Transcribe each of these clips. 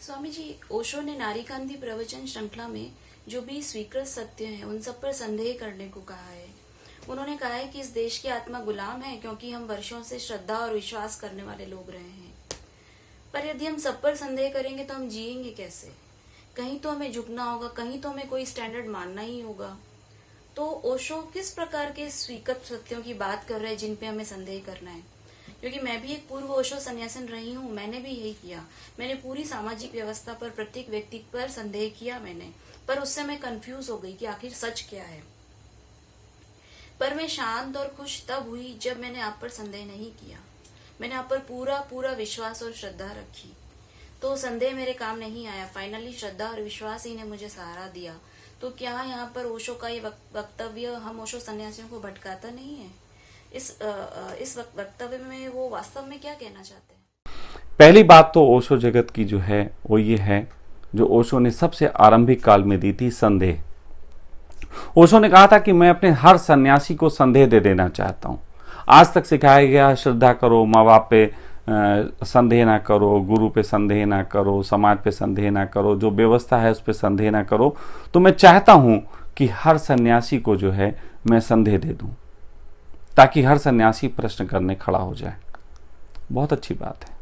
स्वामी जी, ओशो ने नारीकांति प्रवचन श्रृंखला में जो भी स्वीकृत सत्य हैं उन सब पर संदेह करने को कहा है। उन्होंने कहा है कि इस देश की आत्मा गुलाम है क्योंकि हम वर्षों से श्रद्धा और विश्वास करने वाले लोग रहे हैं। पर यदि हम सब पर संदेह करेंगे तो हम जिएंगे कैसे? कहीं तो हमें झुकना होगा, कहीं तो हमें कोई स्टैंडर्ड मानना ही होगा। तो ओशो किस प्रकार के स्वीकृत सत्यों की बात कर रहे हैं जिन पे हमें संदेह करना है? क्योंकि मैं भी एक पूर्व ओशो सन्यासिन रही हूँ, मैंने भी यही किया। मैंने पूरी सामाजिक व्यवस्था पर, प्रत्येक व्यक्ति पर संदेह किया मैंने, पर उससे मैं कंफ्यूज हो गई कि आखिर सच क्या है। पर मैं शांत और खुश तब हुई जब मैंने आप पर संदेह नहीं किया। मैंने आप पर पूरा पूरा विश्वास और श्रद्धा रखी, तो संदेह मेरे काम नहीं आया। फाइनली श्रद्धा और विश्वास ही ने मुझे सहारा दिया। तो क्या यहाँ पर ओशो का ये वक्तव्य हम ओशो सन्यासियों को भटकाता नहीं है? इस वक्तव्य में वो वास्तव में क्या कहना चाहते हैं? पहली बात तो ओशो जगत की जो है वो ये है, जो ओशो ने सबसे आरंभिक काल में दी थी, संदेह। ओशो ने कहा था कि मैं अपने हर सन्यासी को संदेह दे देना चाहता हूँ। आज तक सिखाया गया श्रद्धा करो, माँ बाप पे संदेह ना करो, गुरु पे संदेह ना करो, समाज पे संदेह ना करो, जो व्यवस्था है उस पे संदेह ना करो। तो मैं चाहता हूँ कि हर सन्यासी को जो है मैं संदेह दे दूँ, ताकि हर सन्यासी प्रश्न करने खड़ा हो जाए। बहुत अच्छी बात है।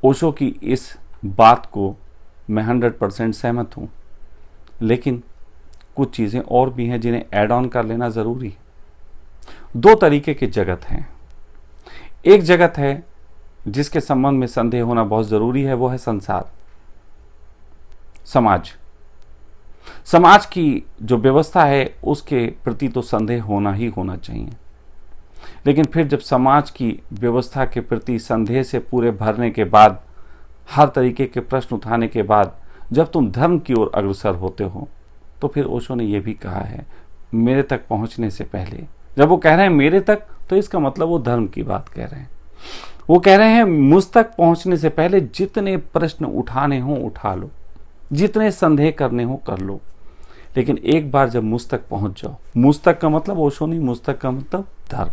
ओशो की इस बात को मैं 100% सहमत हूँ, लेकिन कुछ चीज़ें और भी हैं जिन्हें ऐड ऑन कर लेना ज़रूरी है। दो तरीके की जगत हैं। एक जगत है जिसके संबंध में संदेह होना बहुत ज़रूरी है, वो है संसार, समाज। समाज की जो व्यवस्था है उसके प्रति तो संदेह होना ही होना चाहिए, लेकिन फिर जब समाज की व्यवस्था के प्रति संदेह से पूरे भरने के बाद, हर तरीके के प्रश्न उठाने के बाद जब तुम धर्म की ओर अग्रसर होते हो, तो फिर ओशो ने यह भी कहा है, मेरे तक पहुंचने से पहले। जब वो कह रहे हैं मेरे तक, तो इसका मतलब वो धर्म की बात कह रहे हैं। वो कह रहे हैं मुझ तक पहुंचने से पहले जितने प्रश्न उठाने हो उठा लो, जितने संदेह करने हो कर लो, लेकिन एक बार जब मुझ तक पहुंच जाओ, मुझ तक का मतलब ओशो नहीं, मुझ तक का मतलब धर्म।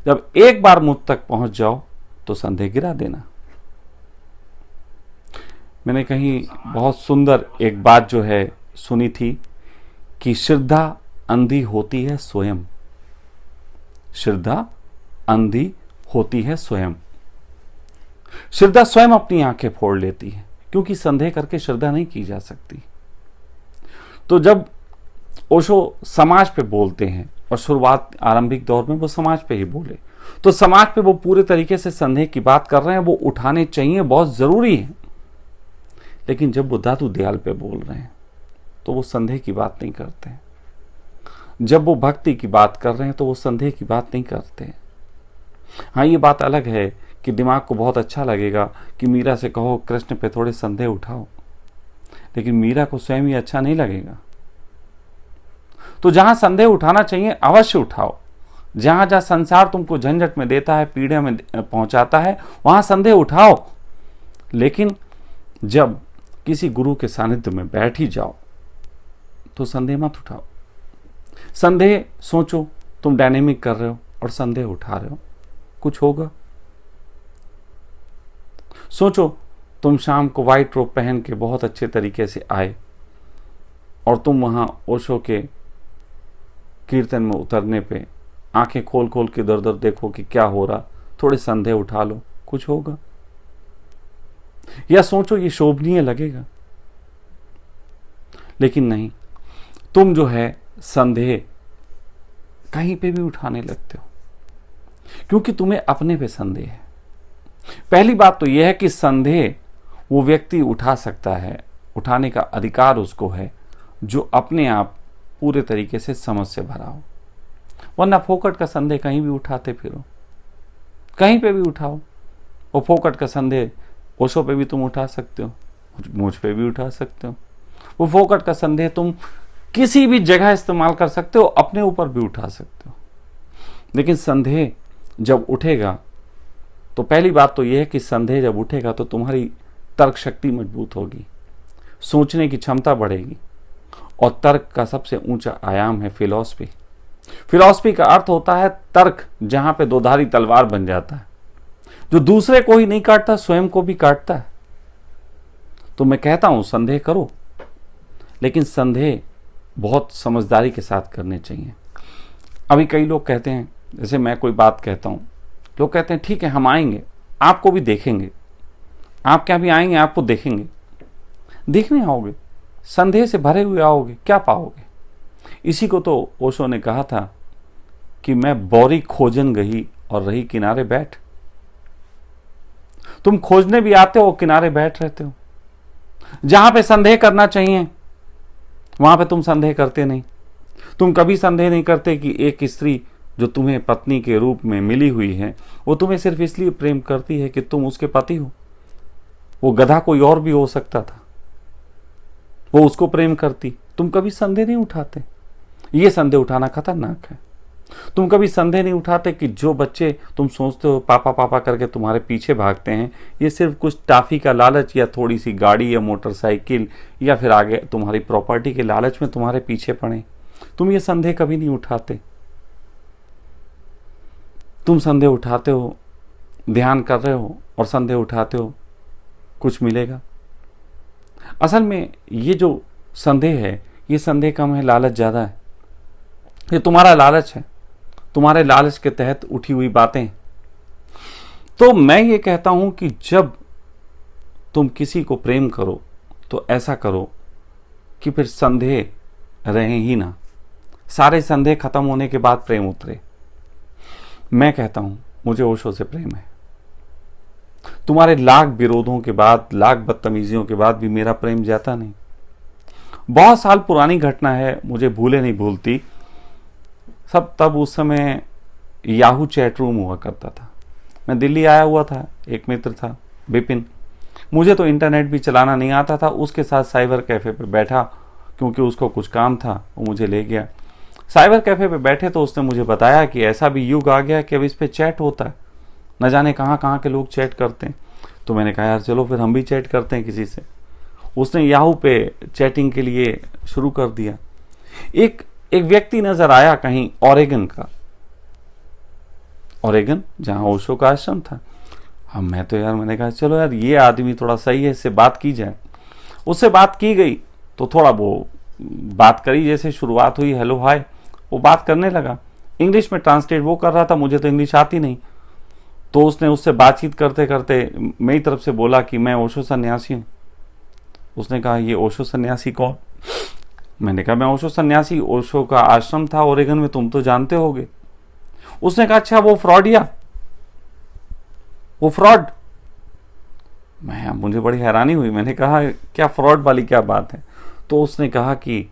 जब एक बार मुझ तक पहुंच जाओ तो संदेह गिरा देना। मैंने कहीं बहुत सुंदर एक बात जो है सुनी थी कि श्रद्धा अंधी होती है स्वयं। श्रद्धा अंधी होती है स्वयं। श्रद्धा स्वयं अपनी आंखें फोड़ लेती है, क्योंकि संदेह करके श्रद्धा नहीं की जा सकती। तो जब ओशो समाज पे बोलते हैं, और शुरुआत आरंभिक दौर में वो समाज पे ही बोले, तो समाज पे वो पूरे तरीके से संदेह की बात कर रहे हैं, वो उठाने चाहिए, बहुत जरूरी है। लेकिन जब वो दादू दयाल पे बोल रहे हैं तो वो संदेह की बात नहीं करते हैं। जब वो भक्ति की बात कर रहे हैं तो वो संदेह की बात नहीं करते हैं। हाँ, ये बात अलग है कि दिमाग को बहुत अच्छा लगेगा कि मीरा से कहो कृष्ण पे थोड़े संदेह उठाओ, लेकिन मीरा को स्वयं ही अच्छा नहीं लगेगा। तो जहां संदेह उठाना चाहिए अवश्य उठाओ। जहां जहां संसार तुमको झंझट में देता है, पीड़े में पहुंचाता है, वहां संदेह उठाओ। लेकिन जब किसी गुरु के सानिध्य में बैठ ही जाओ तो संदेह मत उठाओ। संदेह सोचो तुम डायनेमिक कर रहे हो और संदेह उठा रहे हो, कुछ होगा। सोचो तुम शाम को व्हाइट रोब पहन के बहुत अच्छे तरीके से आए और तुम वहां ओशो के कीर्तन में उतरने पे आंखें खोल खोल के दर दर देखो कि क्या हो रहा, थोड़े संदेह उठा लो, कुछ होगा। या सोचो ये शोभनीय लगेगा, लेकिन नहीं, तुम जो है संदेह कहीं पे भी उठाने लगते हो, क्योंकि तुम्हें अपने पे संदेह है। पहली बात तो यह है कि संदेह वो व्यक्ति उठा सकता है, उठाने का अधिकार उसको है जो अपने आप पूरे तरीके से समझ से भरा हो। वरना फोकट का संदेह कहीं भी उठाते फिरो, कहीं पे भी उठाओ। वो फोकट का संदेह ओशो पे भी तुम उठा सकते हो, मुझ पे भी उठा सकते हो। वो फोकट का संदेह तुम किसी भी जगह इस्तेमाल कर सकते हो, अपने ऊपर भी उठा सकते हो। लेकिन संदेह जब उठेगा तो पहली बात तो यह है कि संदेह जब उठेगा तो तुम्हारी तर्क शक्ति मजबूत होगी, सोचने की क्षमता बढ़ेगी। और तर्क का सबसे ऊंचा आयाम है फिलॉसफी। फिलॉसफी का अर्थ होता है तर्क, जहां पे दोधारी तलवार बन जाता है, जो दूसरे को ही नहीं काटता, स्वयं को भी काटता है। तो मैं कहता हूं संदेह करो, लेकिन संदेह बहुत समझदारी के साथ करने चाहिए। अभी कई लोग कहते हैं, जैसे मैं कोई बात कहता हूं, लोग कहते हैं ठीक है हम आएंगे, आपको भी देखेंगे, आप क्या भी आएंगे, आपको देखेंगे। देखने आओगे, संदेह से भरे हुए आओगे, क्या पाओगे? इसी को तो ओशो ने कहा था कि मैं बौरी खोजन गई और रही किनारे बैठ। तुम खोजने भी आते हो, किनारे बैठ रहते हो। जहां पे संदेह करना चाहिए वहां पे तुम संदेह करते नहीं। तुम कभी संदेह नहीं करते कि एक स्त्री जो तुम्हें पत्नी के रूप में मिली हुई है, वो तुम्हें सिर्फ इसलिए प्रेम करती है कि तुम उसके पति हो। वो गधा कोई और भी हो सकता था, वो उसको प्रेम करती। तुम कभी संदेह नहीं उठाते। ये संदेह उठाना खतरनाक है। तुम कभी संदेह नहीं उठाते कि जो बच्चे तुम सोचते हो पापा पापा करके तुम्हारे पीछे भागते हैं, ये सिर्फ कुछ टाफी का लालच या थोड़ी सी गाड़ी या मोटरसाइकिल या फिर आगे तुम्हारी प्रॉपर्टी के लालच में तुम्हारे पीछे पड़े। तुम ये संदेह कभी नहीं उठाते। तुम संदेह उठाते हो, ध्यान कर रहे हो और संदेह उठाते हो, कुछ मिलेगा? असल में ये जो संदेह है, ये संदेह कम है, लालच ज्यादा है। ये तुम्हारा लालच है, तुम्हारे लालच के तहत उठी हुई बातें। तो मैं ये कहता हूं कि जब तुम किसी को प्रेम करो तो ऐसा करो कि फिर संदेह रहे ही ना। सारे संदेह खत्म होने के बाद प्रेम उतरे। मैं कहता हूं मुझे ओशो से प्रेम है। तुम्हारे लाख विरोधों के बाद, लाख बदतमीजियों के बाद भी मेरा प्रेम जाता नहीं। बहुत साल पुरानी घटना है, मुझे भूले नहीं भूलती। सब तब उस समय याहू चैट रूम हुआ करता था। मैं दिल्ली आया हुआ था, एक मित्र था विपिन, मुझे तो इंटरनेट भी चलाना नहीं आता था। उसके साथ साइबर कैफ़े पे बैठा, क्योंकि उसको कुछ काम था, वो मुझे ले गया। साइबर कैफ़े पे बैठे तो उसने मुझे बताया कि ऐसा भी युग आ गया कि अब इस पे चैट होता है, न जाने कहाँ कहाँ के लोग चैट करते हैं। तो मैंने कहा यार चलो फिर हम भी चैट करते हैं किसी से। उसने याहू पे चैटिंग के लिए शुरू कर दिया। एक व्यक्ति नजर आया कहीं ओरेगन का, ओरेगन जहां ओशो का आश्रम था। हम मैं तो यार मैंने कहा चलो यार ये आदमी थोड़ा सही है, इससे बात की जाए। उससे बात की गई तो थोड़ा वो बात करी, जैसे शुरुआत हुई हेलो हाय, वो बात करने लगा। इंग्लिश में ट्रांसलेट वो कर रहा था, मुझे तो इंग्लिश आती नहीं। तो उसने उससे बातचीत करते करते मेरी तरफ से बोला कि मैं ओशो सन्यासी हूँ। उसने कहा ये ओशो सन्यासी कौन? मैंने कहा मैं ओशो सन्यासी, ओशो का आश्रम था ओरेगन में, तुम तो जानते होगे। उसने कहा अच्छा वो फ्रॉडिया, वो फ्रॉड। मुझे बड़ी हैरानी हुई। मैंने कहा क्या फ्रॉड वाली क्या बात है? तो उसने कहा कि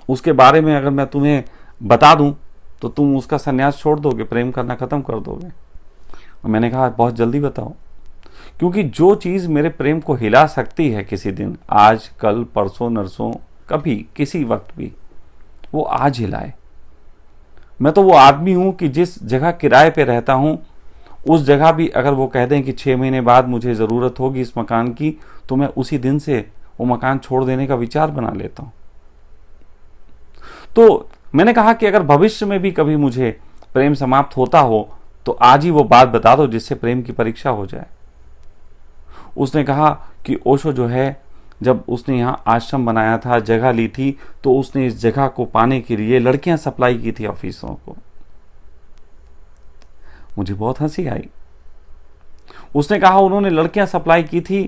उसके बारे में अगर मैं तुम्हें बता दूं तो तुम उसका सन्यास छोड़ दोगे, प्रेम करना खत्म कर दोगे। और मैंने कहा बहुत जल्दी बताओ, क्योंकि जो चीज मेरे प्रेम को हिला सकती है किसी दिन, आज कल परसों नरसों, कभी किसी वक्त भी, वो आज हिलाए। मैं तो वो आदमी हूं कि जिस जगह किराए पे रहता हूं उस जगह भी अगर वो कह दें कि 6 महीने बाद मुझे जरूरत होगी इस मकान की, तो मैं उसी दिन से वो मकान छोड़ देने का विचार बना लेता हूं। तो मैंने कहा कि अगर भविष्य में भी कभी मुझे प्रेम समाप्त होता हो तो आज ही वो बात बता दो जिससे प्रेम की परीक्षा हो जाए। उसने कहा कि ओशो जो है, जब उसने यहाँ आश्रम बनाया था, जगह ली थी, तो उसने इस जगह को पाने के लिए लड़कियां सप्लाई की थी ऑफिसरों को। मुझे बहुत हंसी आई। उसने कहा उन्होंने लड़कियां सप्लाई की थी।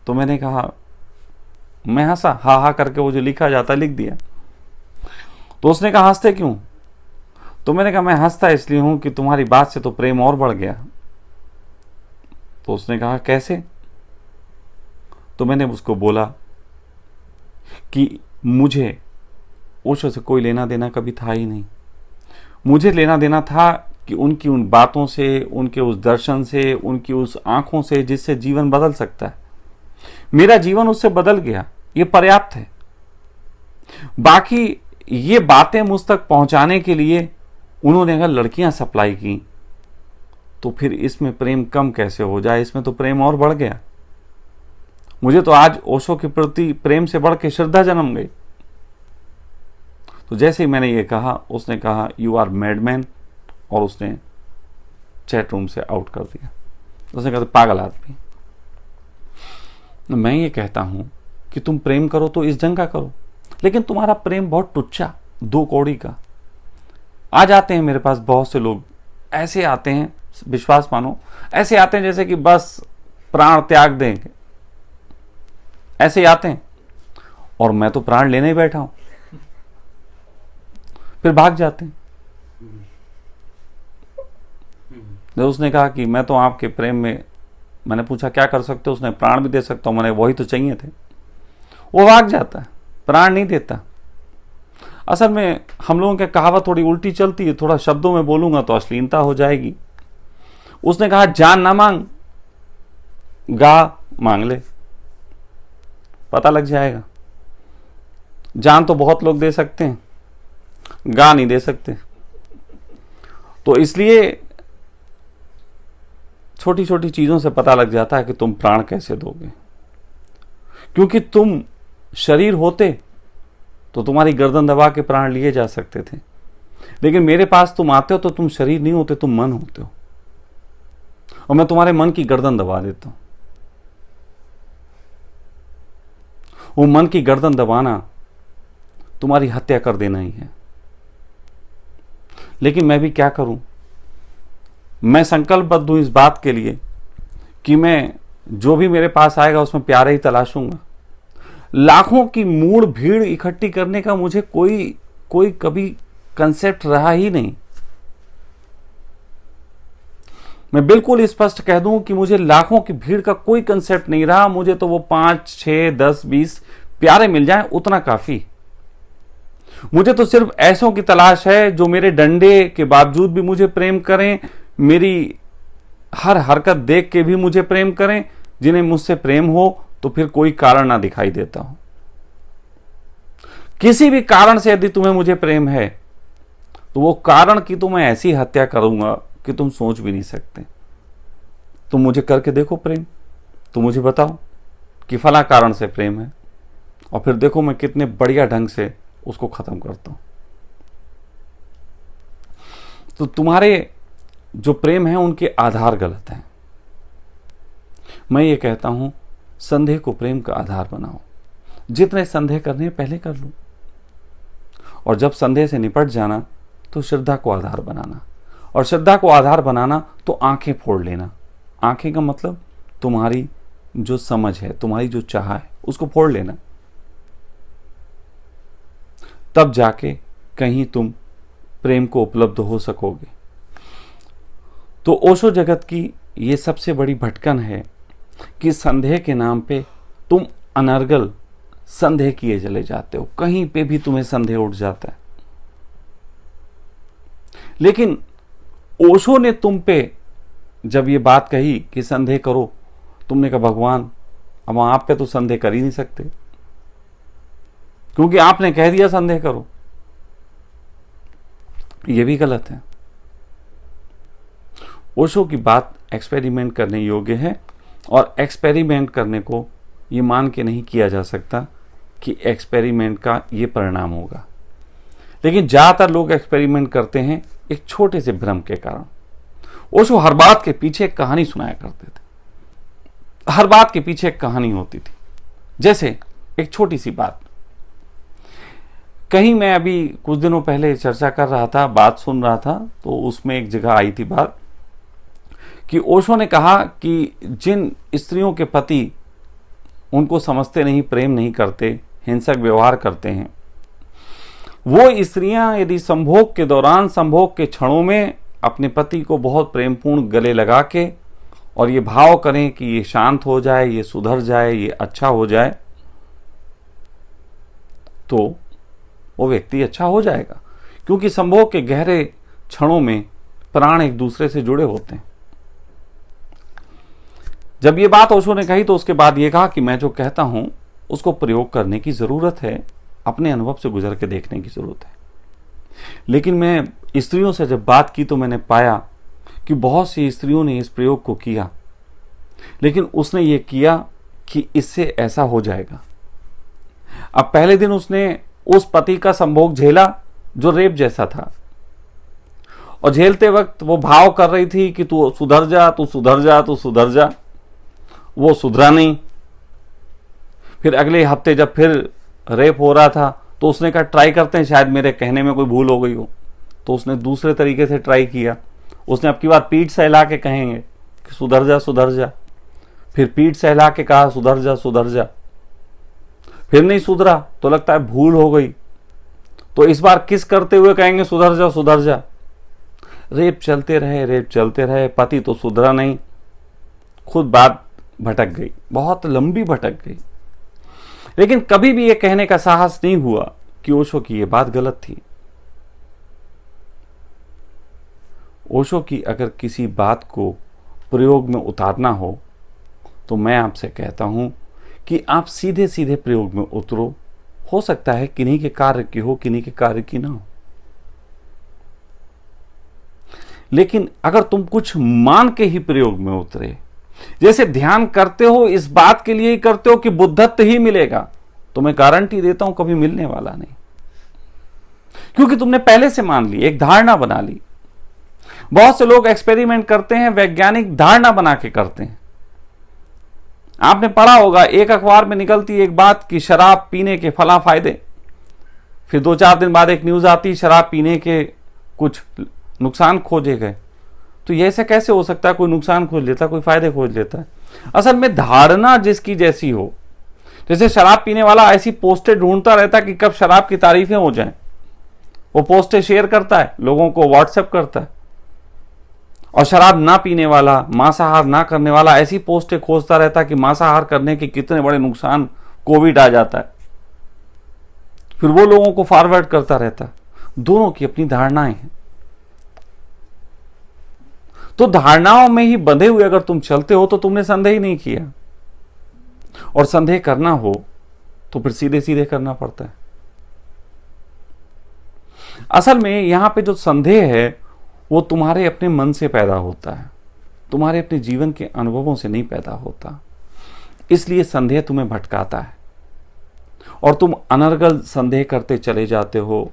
तो मैंने कहा, मैं हंसा, हा हा करके वो जो लिखा जाता लिख दिया। तो उसने कहा हंसते क्यों? तो मैंने कहा मैं हंसता इसलिए हूं कि तुम्हारी बात से तो प्रेम और बढ़ गया। तो उसने कहा कैसे? तो मैंने उसको बोला कि मुझे ओशो से कोई लेना देना कभी था ही नहीं। मुझे लेना देना था कि उनकी उन बातों से, उनके उस दर्शन से, उनकी उस आंखों से जिससे जीवन बदल सकता है। मेरा जीवन उससे बदल गया, ये पर्याप्त है। बाकी ये बातें मुझ तक पहुंचाने के लिए उन्होंने अगर लड़कियां सप्लाई की तो फिर इसमें प्रेम कम कैसे हो जाए? इसमें तो प्रेम और बढ़ गया। मुझे तो आज ओशो के प्रति प्रेम से बढ़ के श्रद्धा जन्म गई। तो जैसे ही मैंने ये कहा, उसने कहा यू आर मैडमैन, और उसने चैट रूम से आउट कर दिया। उसने कहा पागल आदमी। मैं ये कहता हूं कि तुम प्रेम करो तो इस ढंग का करो, लेकिन तुम्हारा प्रेम बहुत टुच्चा, 2 कौड़ी का। आ जाते हैं मेरे पास बहुत से लोग, ऐसे आते हैं, विश्वास मानो, ऐसे आते हैं जैसे कि बस प्राण त्याग देंगे, ऐसे ही आते हैं, और मैं तो प्राण लेने ही बैठा हूं, फिर भाग जाते हैं। जब उसने कहा कि मैं तो आपके प्रेम में, मैंने पूछा क्या कर सकते हो, उसने प्राण भी दे सकता हूं, मैंने वही तो चाहिए थे, वो भाग जाता है, प्राण नहीं देता। असल में हम लोगों की कहावत थोड़ी उल्टी चलती है, थोड़ा शब्दों में बोलूंगा तो अश्लीलता हो जाएगी। उसने कहा जान ना मांग, गा मांग ले, पता लग जाएगा। जान तो बहुत लोग दे सकते हैं, गा नहीं दे सकते। तो इसलिए छोटी छोटी चीजों से पता लग जाता है कि तुम प्राण कैसे दोगे। क्योंकि तुम शरीर होते तो तुम्हारी गर्दन दबा के प्राण लिए जा सकते थे, लेकिन मेरे पास तुम आते हो तो तुम शरीर नहीं होते, तुम मन होते हो, और मैं तुम्हारे मन की गर्दन दबा देता हूं। वो मन की गर्दन दबाना तुम्हारी हत्या कर देना ही है। लेकिन मैं भी क्या करूं, मैं संकल्पबद्ध हूं इस बात के लिए कि मैं जो भी मेरे पास आएगा उसमें प्यार ही तलाशूंगा। लाखों की मूड भीड़ इकट्ठी करने का मुझे कोई कभी कंसेप्ट रहा ही नहीं। मैं बिल्कुल स्पष्ट कह दूं कि मुझे लाखों की भीड़ का कोई कंसेप्ट नहीं रहा। मुझे तो वो 5, 6, 10, 20 प्यारे मिल जाएं उतना काफी। मुझे तो सिर्फ ऐसों की तलाश है जो मेरे डंडे के बावजूद भी मुझे प्रेम करें, मेरी हर हरकत देख के भी मुझे प्रेम करें, जिन्हें मुझसे प्रेम हो तो फिर कोई कारण ना दिखाई देता हो। किसी भी कारण से यदि तुम्हें मुझे प्रेम है तो वो कारण की तो मैं ऐसी हत्या करूंगा कि तुम सोच भी नहीं सकते। तुम मुझे करके देखो प्रेम, तुम मुझे बताओ कि फला कारण से प्रेम है, और फिर देखो मैं कितने बढ़िया ढंग से उसको खत्म करता हूं। तो तुम्हारे जो प्रेम है उनके आधार गलत हैं। मैं ये कहता हूं संदेह को प्रेम का आधार बनाओ। जितने संदेह करने पहले कर लो, और जब संदेह से निपट जाना तो श्रद्धा को आधार बनाना, और श्रद्धा को आधार बनाना तो आंखें फोड़ लेना। आंखें का मतलब तुम्हारी जो समझ है, तुम्हारी जो चाह है, उसको फोड़ लेना। तब जाके कहीं तुम प्रेम को उपलब्ध हो सकोगे। तो ओशो जगत की ये सबसे बड़ी भटकन है कि संदेह के नाम पे तुम अनर्गल संदेह किए चले जाते हो, कहीं पे भी तुम्हें संदेह उठ जाता है। लेकिन ओशो ने तुम पे जब ये बात कही कि संदेह करो, तुमने कहा भगवान अब आप पे तो संदेह कर ही नहीं सकते, क्योंकि आपने कह दिया संदेह करो। ये भी गलत है। ओशो की बात एक्सपेरिमेंट करने योग्य है, और एक्सपेरिमेंट करने को ये मान के नहीं किया जा सकता कि एक्सपेरिमेंट का ये परिणाम होगा। लेकिन ज्यादातर लोग एक्सपेरिमेंट करते हैं एक छोटे से भ्रम के कारण। ओशो हर बात के पीछे एक कहानी सुनाया करते थे। हर बात के पीछे एक कहानी होती थी। जैसे एक छोटी सी बात, कहीं मैं अभी कुछ दिनों पहले चर्चा कर रहा था, बात सुन रहा था, तो उसमें एक जगह आई थी बात कि ओशो ने कहा कि जिन स्त्रियों के पति उनको समझते नहीं, प्रेम नहीं करते, हिंसक व्यवहार करते हैं, वो स्त्रियां यदि संभोग के दौरान, संभोग के क्षणों में अपने पति को बहुत प्रेमपूर्ण गले लगा के और ये भाव करें कि ये शांत हो जाए, ये सुधर जाए, ये अच्छा हो जाए, तो वो व्यक्ति अच्छा हो जाएगा। क्योंकि संभोग के गहरे क्षणों में प्राण एक दूसरे से जुड़े होते हैं। जब ये बात ओशो ने कही तो उसके बाद ये कहा कि मैं जो कहता हूं उसको प्रयोग करने की जरूरत है, अपने अनुभव से गुजर के देखने की जरूरत है। लेकिन मैं स्त्रियों से जब बात की तो मैंने पाया कि बहुत सी स्त्रियों ने इस प्रयोग को किया, लेकिन उसने ये किया कि इससे ऐसा हो जाएगा। अब पहले दिन उसने उस पति का संभोग झेला जो रेप जैसा था, और झेलते वक्त वो भाव कर रही थी कि तू सुधर जा, तू सुधर जा, तू सुधर जा। वो सुधरा नहीं, फिर अगले हफ्ते जब फिर रेप हो रहा था तो उसने कहा ट्राई करते हैं, शायद मेरे कहने में कोई भूल हो गई हो। तो उसने दूसरे तरीके से ट्राई किया। उसने अब की बार पीठ सहला के कहेंगे कि सुधर जा सुधर जा। फिर पीठ सहला के कहा सुधर जा सुधर जा। फिर नहीं सुधरा तो लगता है भूल हो गई, तो इस बार किस करते हुए कहेंगे सुधर जा सुधर जा। रेप चलते रहे, पति तो सुधरा नहीं, खुद बात भटक गई, बहुत लंबी भटक गई। लेकिन कभी भी ये कहने का साहस नहीं हुआ कि ओशो की ये बात गलत थी। ओशो की अगर किसी बात को प्रयोग में उतारना हो तो मैं आपसे कहता हूं कि आप सीधे सीधे प्रयोग में उतरो। हो सकता है किन्हीं के कार्य की हो, किन्हीं के कार्य की ना हो। लेकिन अगर तुम कुछ मान के ही प्रयोग में उतरे, जैसे ध्यान करते हो इस बात के लिए ही करते हो कि बुद्धत्व ही मिलेगा, तो मैं गारंटी देता हूं कभी मिलने वाला नहीं, क्योंकि तुमने पहले से मान ली, एक धारणा बना ली। बहुत से लोग एक्सपेरिमेंट करते हैं, वैज्ञानिक धारणा बना के करते हैं। आपने पढ़ा होगा, एक अखबार में निकलती एक बात कि शराब पीने के फला फायदे, फिर 2-4 दिन बाद एक न्यूज आती शराब पीने के कुछ नुकसान खोजे गए। तो ये ऐसे कैसे हो सकता है, कोई नुकसान खोज लेता, कोई फायदे खोज लेता है। असल में धारणा जिसकी जैसी हो, जैसे शराब पीने वाला ऐसी पोस्टें ढूंढता रहता है कि कब शराब की तारीफें हो जाएं, वो पोस्टें शेयर करता है, लोगों को व्हाट्सएप करता है। और शराब ना पीने वाला, मांसाहार ना करने वाला ऐसी पोस्टें खोजता रहता है कि मांसाहार करने के कितने बड़े नुकसान, कोविड आ जाता है, फिर वो लोगों को फॉरवर्ड करता रहता है। दोनों की अपनी धारणाएं हैं। तो धारणाओं में ही बंधे हुए अगर तुम चलते हो तो तुमने संदेह ही नहीं किया, और संदेह करना हो तो फिर सीधे सीधे करना पड़ता है। असल में यहां पे जो संदेह है वो तुम्हारे अपने मन से पैदा होता है, तुम्हारे अपने जीवन के अनुभवों से नहीं पैदा होता। इसलिए संदेह तुम्हें भटकाता है और तुम अनर्गल संदेह करते चले जाते हो,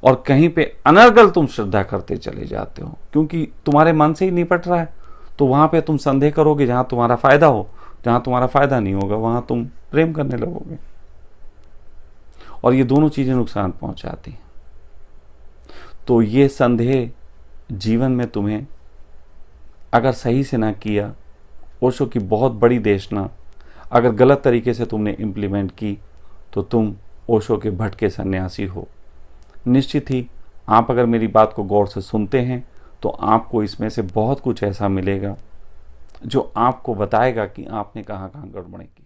और कहीं पे अनर्गल तुम श्रद्धा करते चले जाते हो, क्योंकि तुम्हारे मन से ही निपट रहा है। तो वहां पे तुम संदेह करोगे जहां तुम्हारा फायदा हो, जहां तुम्हारा फायदा नहीं होगा वहां तुम प्रेम करने लगोगे, और ये दोनों चीजें नुकसान पहुंचाती हैं। तो ये संदेह जीवन में तुम्हें अगर सही से ना किया, ओशो की बहुत बड़ी देशना अगर गलत तरीके से तुमने इम्प्लीमेंट की, तो तुम ओशो के भटके सन्यासी हो। निश्चित ही आप अगर मेरी बात को गौर से सुनते हैं तो आपको इसमें से बहुत कुछ ऐसा मिलेगा जो आपको बताएगा कि आपने कहाँ कहाँ गड़बड़ें की।